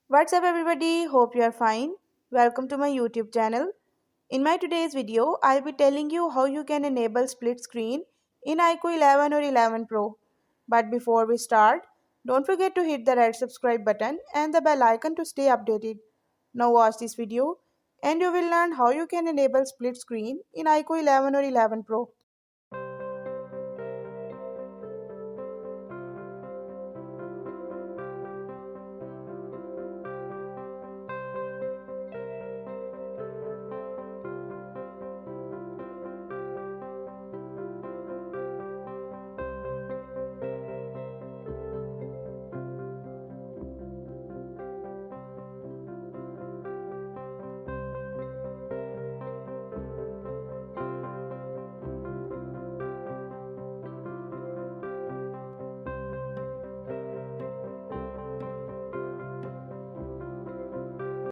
What's up everybody? Hope you are fine. Welcome to my YouTube channel. In my today's video, I'll be telling you how you can enable split screen in IQOO 11 or 11 Pro. But before we start, don't forget to hit the red subscribe button and the bell icon to stay updated. Now watch this video and you will learn how you can enable split screen in IQOO 11 or 11 Pro.